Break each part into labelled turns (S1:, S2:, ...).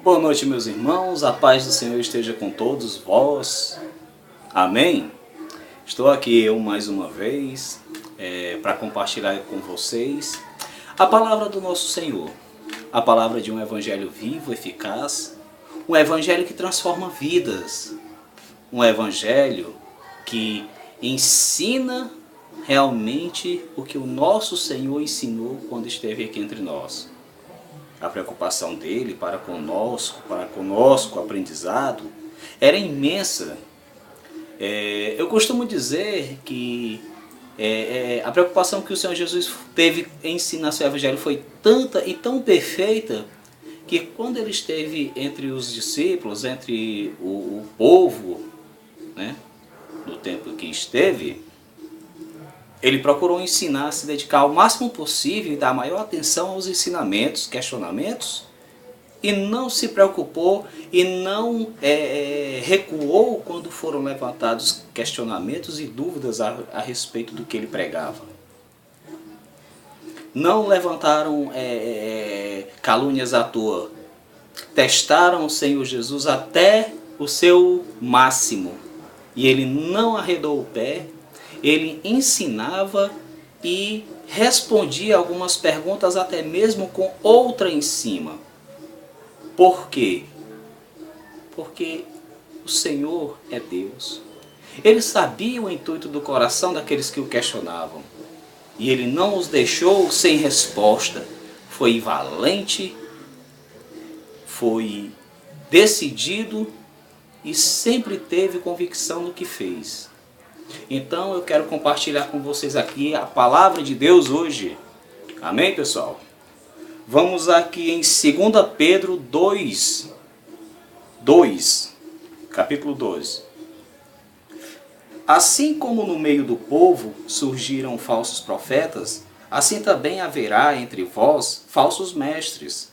S1: Boa noite, meus irmãos, a paz do Senhor esteja com todos vós, amém? Estou aqui eu mais uma vez para compartilhar com vocês a palavra do nosso Senhor, a palavra de um evangelho vivo, eficaz, um evangelho que transforma vidas, um evangelho que ensina realmente o que o nosso Senhor ensinou quando esteve aqui entre nós. A preocupação dele para conosco aprendizado era imensa. Eu costumo dizer que a preocupação que o Senhor Jesus teve em ensinar seu evangelho foi tanta e tão perfeita que quando ele esteve entre os discípulos, entre o povo, né, no tempo que esteve, ele procurou ensinar, se dedicar ao máximo possível e dar maior atenção aos ensinamentos, questionamentos, e não se preocupou e não recuou quando foram levantados questionamentos e dúvidas a respeito do que ele pregava. Não levantaram calúnias à toa. Testaram o Senhor Jesus até o seu máximo. E ele não arredou o pé. Ele ensinava e respondia algumas perguntas até mesmo com outra em cima. Por quê? Porque o Senhor é Deus. Ele sabia o intuito do coração daqueles que o questionavam. E ele não os deixou sem resposta. Foi valente, foi decidido e sempre teve convicção no que fez. Então eu quero compartilhar com vocês aqui a palavra de Deus hoje. Amém, pessoal? Vamos aqui em 2 Pedro 2, capítulo 2. Assim como no meio do povo surgiram falsos profetas, assim também haverá entre vós falsos mestres,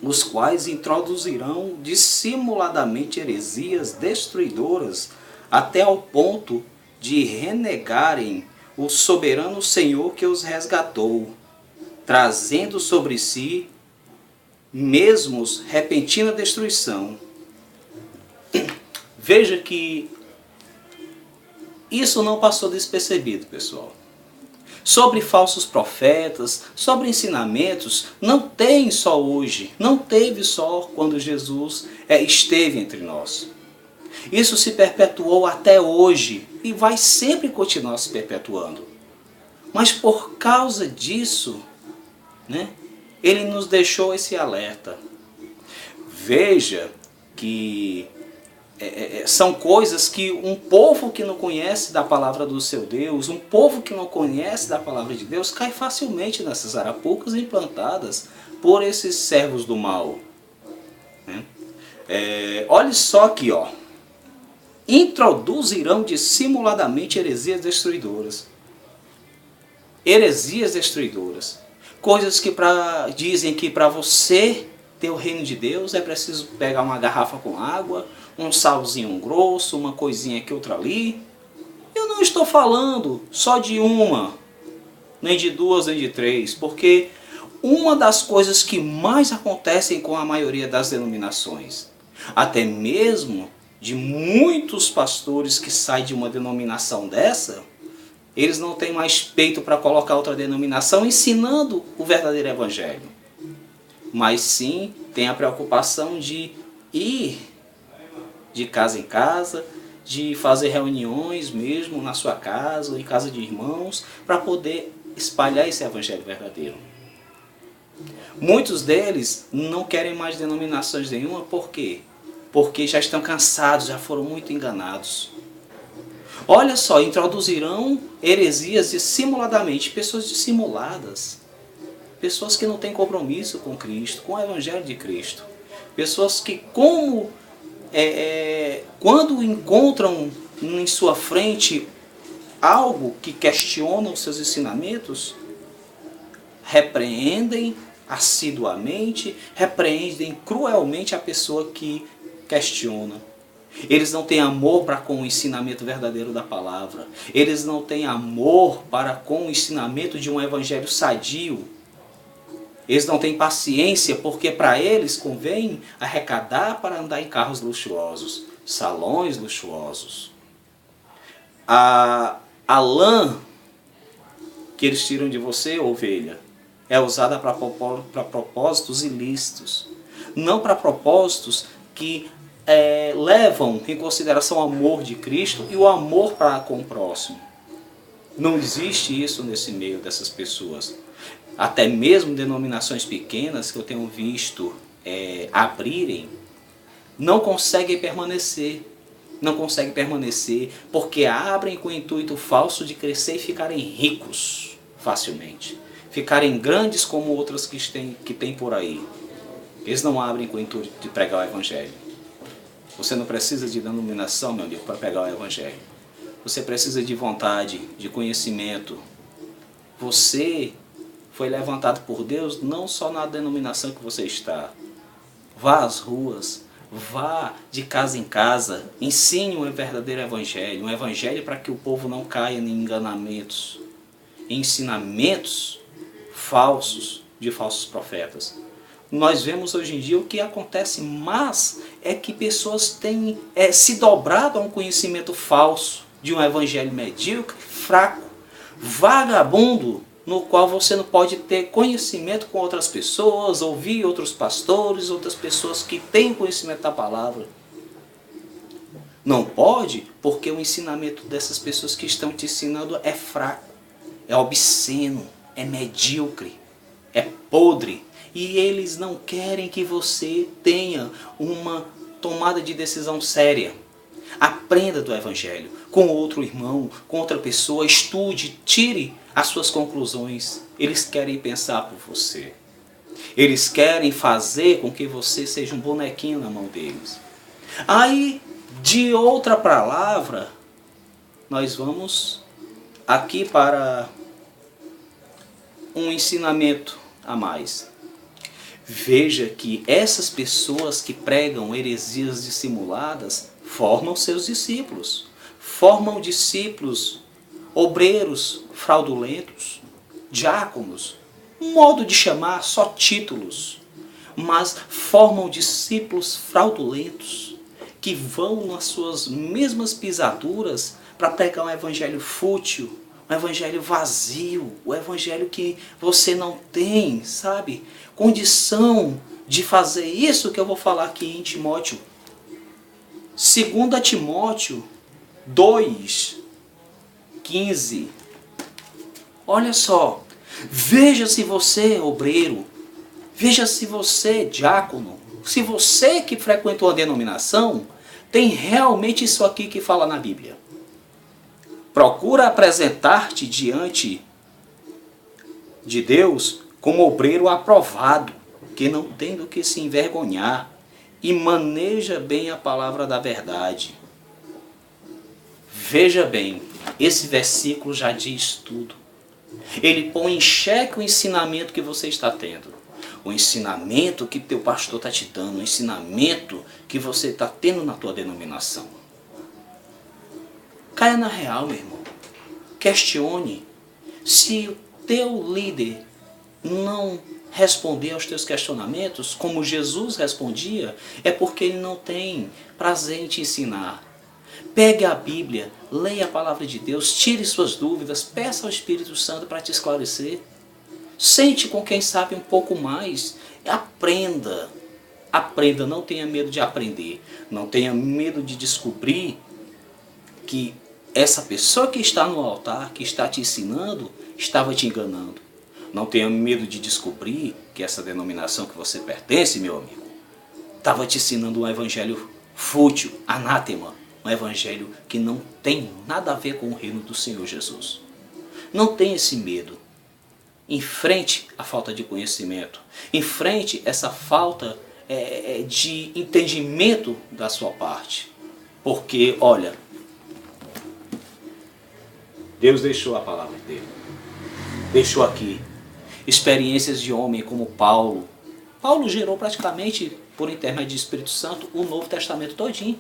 S1: os quais introduzirão dissimuladamente heresias destruidoras, até ao ponto de renegarem o soberano Senhor que os resgatou, trazendo sobre si mesmos repentina destruição. Veja que isso não passou despercebido, pessoal. Sobre falsos profetas, sobre ensinamentos, não tem só hoje, não teve só quando Jesus esteve entre nós. Isso se perpetuou até hoje e vai sempre continuar se perpetuando. Mas por causa disso, né, ele nos deixou esse alerta. Veja que são coisas que um povo que não conhece da palavra do seu Deus, um povo que não conhece da palavra de Deus, cai facilmente nessas arapucas implantadas por esses servos do mal. Né? Olha só aqui, ó. Introduzirão dissimuladamente heresias destruidoras. Heresias destruidoras. Coisas que dizem que para você ter o reino de Deus é preciso pegar uma garrafa com água, um salzinho grosso, uma coisinha aqui, outra ali. Eu não estou falando só de uma, nem de duas, nem de três, porque uma das coisas que mais acontecem com a maioria das denominações, até mesmo de muitos pastores que saem de uma denominação dessa, eles não têm mais peito para colocar outra denominação ensinando o verdadeiro evangelho. Mas sim tem a preocupação de ir de casa em casa, de fazer reuniões mesmo na sua casa ou em casa de irmãos, para poder espalhar esse evangelho verdadeiro. Muitos deles não querem mais denominações nenhuma, por quê? Porque já estão cansados, já foram muito enganados. Olha só, introduzirão heresias dissimuladamente, pessoas dissimuladas, pessoas que não têm compromisso com Cristo, com o Evangelho de Cristo, pessoas que quando encontram em sua frente algo que questiona os seus ensinamentos, repreendem assiduamente, repreendem cruelmente a pessoa que questiona. Eles não têm amor para com o ensinamento verdadeiro da palavra. Eles não têm amor para com o ensinamento de um evangelho sadio. Eles não têm paciência porque para eles convém arrecadar para andar em carros luxuosos, salões luxuosos. A lã que eles tiram de você, ovelha, é usada para propósitos ilícitos, não para propósitos que levam em consideração o amor de Cristo e o amor para com o próximo. Não existe isso nesse meio dessas pessoas. Até mesmo denominações pequenas que eu tenho visto abrirem, não conseguem permanecer. Não conseguem permanecer porque abrem com o intuito falso de crescer e ficarem ricos facilmente. Ficarem grandes como outras que tem por aí. Eles não abrem com o intuito de pregar o Evangelho. Você não precisa de denominação, meu amigo, para pregar o Evangelho. Você precisa de vontade, de conhecimento. Você foi levantado por Deus não só na denominação que você está. Vá às ruas, vá de casa em casa, ensine um verdadeiro evangelho, um evangelho para que o povo não caia em enganamentos, em ensinamentos falsos de falsos profetas. Nós vemos hoje em dia o que acontece, mas é que pessoas têm se dobrado a um conhecimento falso de um evangelho medíocre, fraco, vagabundo, no qual você não pode ter conhecimento com outras pessoas, ouvir outros pastores, outras pessoas que têm conhecimento da palavra. Não pode, porque o ensinamento dessas pessoas que estão te ensinando é fraco, é obsceno, é medíocre, é podre. E eles não querem que você tenha uma tomada de decisão séria. Aprenda do Evangelho com outro irmão, com outra pessoa, estude, tire as suas conclusões. Eles querem pensar por você. Eles querem fazer com que você seja um bonequinho na mão deles. Aí, de outra palavra, nós vamos aqui para um ensinamento a mais. Veja que essas pessoas que pregam heresias dissimuladas formam seus discípulos. Formam discípulos, obreiros fraudulentos, diáconos. Um modo de chamar, só títulos. Mas formam discípulos fraudulentos que vão nas suas mesmas pisaduras para pregar um evangelho fútil, um evangelho vazio, o evangelho que você não tem, sabe, condição de fazer isso que eu vou falar aqui em Timóteo. 2 Timóteo 2:15. Olha só, veja se você, obreiro, veja se você, diácono, se você que frequenta uma denominação, tem realmente isso aqui que fala na Bíblia. Procura apresentar-te diante de Deus como obreiro aprovado, que não tem do que se envergonhar, e maneja bem a palavra da verdade. Veja bem, esse versículo já diz tudo. Ele põe em xeque o ensinamento que você está tendo. O ensinamento que teu pastor está te dando, o ensinamento que você está tendo na tua denominação. Caia na real, meu irmão. Questione. Se o teu líder não responder aos teus questionamentos, como Jesus respondia, é porque ele não tem prazer em te ensinar. Pegue a Bíblia, leia a palavra de Deus, tire suas dúvidas, peça ao Espírito Santo para te esclarecer. Sente com quem sabe um pouco mais. Aprenda. Aprenda, não tenha medo de aprender. Não tenha medo de descobrir que essa pessoa que está no altar, que está te ensinando, estava te enganando. Não tenha medo de descobrir que essa denominação que você pertence, meu amigo, estava te ensinando um evangelho fútil, anátema. Um evangelho que não tem nada a ver com o reino do Senhor Jesus. Não tenha esse medo. Enfrente a falta de conhecimento. Enfrente essa falta de entendimento da sua parte. Porque, olha, Deus deixou a palavra dele. Deixou aqui experiências de homem como Paulo. Paulo gerou praticamente, por intermédio do Espírito Santo, o Novo Testamento todinho.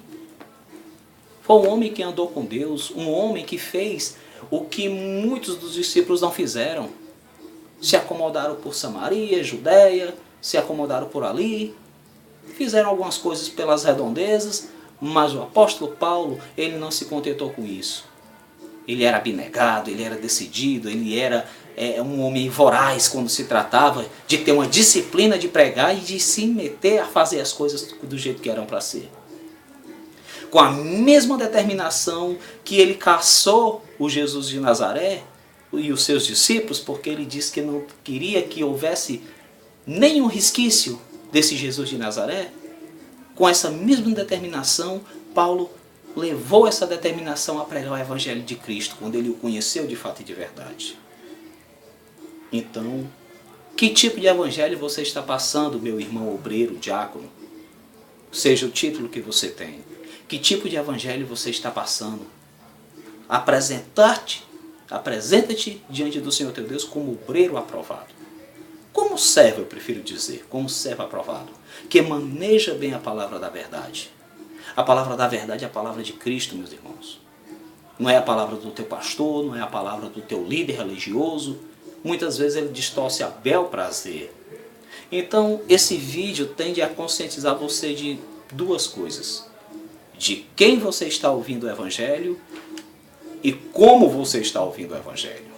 S1: Foi um homem que andou com Deus, um homem que fez o que muitos dos discípulos não fizeram. se acomodaram por Samaria, Judéia, se acomodaram por ali, fizeram algumas coisas pelas redondezas, mas o apóstolo Paulo, ele não se contentou com isso. Ele era abnegado, ele era decidido, ele era um homem voraz quando se tratava de ter uma disciplina de pregar e de se meter a fazer as coisas do jeito que eram para ser. Com a mesma determinação que ele caçou o Jesus de Nazaré e os seus discípulos, porque ele disse que não queria que houvesse nenhum resquício desse Jesus de Nazaré, com essa mesma determinação, Paulo levou essa determinação a pregar o Evangelho de Cristo, quando ele o conheceu de fato e de verdade. Então, que tipo de evangelho você está passando, meu irmão obreiro, diácono? Seja o título que você tem. Que tipo de evangelho você está passando? Apresenta-te diante do Senhor teu Deus como obreiro aprovado. Como servo, eu prefiro dizer, como servo aprovado, que maneja bem a palavra da verdade. A palavra da verdade é a palavra de Cristo, meus irmãos. Não é a palavra do teu pastor, não é a palavra do teu líder religioso. Muitas vezes ele distorce a bel prazer. Então, esse vídeo tende a conscientizar você de duas coisas. De quem você está ouvindo o Evangelho e como você está ouvindo o Evangelho.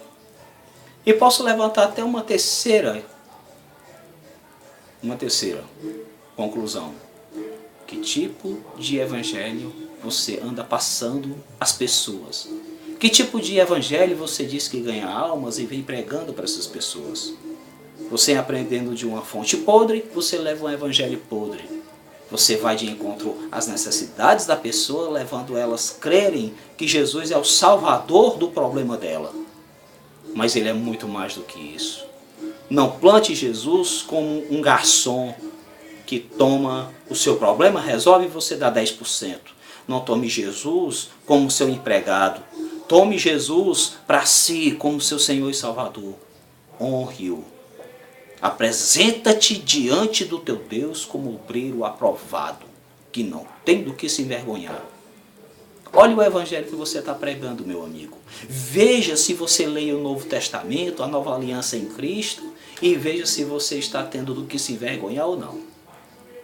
S1: E posso levantar até uma terceira conclusão. Que tipo de evangelho você anda passando às pessoas? Que tipo de evangelho você diz que ganha almas e vem pregando para essas pessoas? Você aprendendo de uma fonte podre, você leva um evangelho podre. Você vai de encontro às necessidades da pessoa, levando elas a crerem que Jesus é o salvador do problema dela. Mas ele é muito mais do que isso. Não plante Jesus como um garçom que toma o seu problema, resolve e você dá 10%. Não tome Jesus como seu empregado. Tome Jesus para si como seu Senhor e Salvador. Honre-o. Apresenta-te diante do teu Deus como obreiro aprovado, que não tem do que se envergonhar. Olha o evangelho que você está pregando, meu amigo. Veja se você lê o Novo Testamento, a Nova Aliança em Cristo, e veja se você está tendo do que se envergonhar ou não.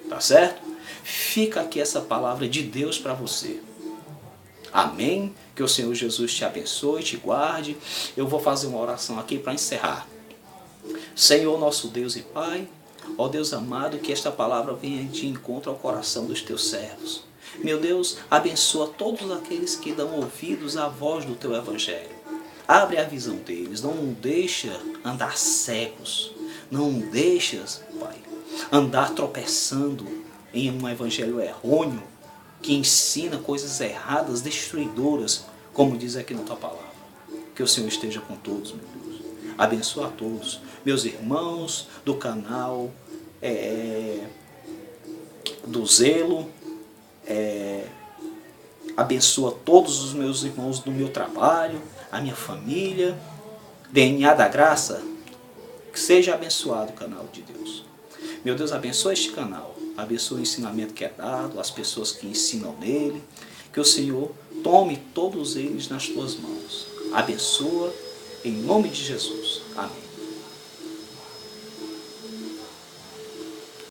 S1: Tá certo? Fica aqui essa palavra de Deus para você. Amém? Que o Senhor Jesus te abençoe, te guarde. Eu vou fazer uma oração aqui para encerrar. Senhor nosso Deus e Pai, ó Deus amado, que esta palavra venha de encontro ao coração dos teus servos. Meu Deus, abençoa todos aqueles que dão ouvidos à voz do teu evangelho. Abre a visão deles, não deixa andar cegos, não deixas, Pai, andar tropeçando em um evangelho errôneo que ensina coisas erradas, destruidoras, como diz aqui na tua palavra. Que o Senhor esteja com todos, meu Deus. Abençoa a todos, meus irmãos do canal do Zelo. Abençoa todos os meus irmãos do meu trabalho, a minha família. DNA da Graça, que seja abençoado o canal de Deus. Meu Deus, abençoa este canal, abençoa o ensinamento que é dado, as pessoas que ensinam nele, que o Senhor tome todos eles nas tuas mãos. Abençoa em nome de Jesus. Amém.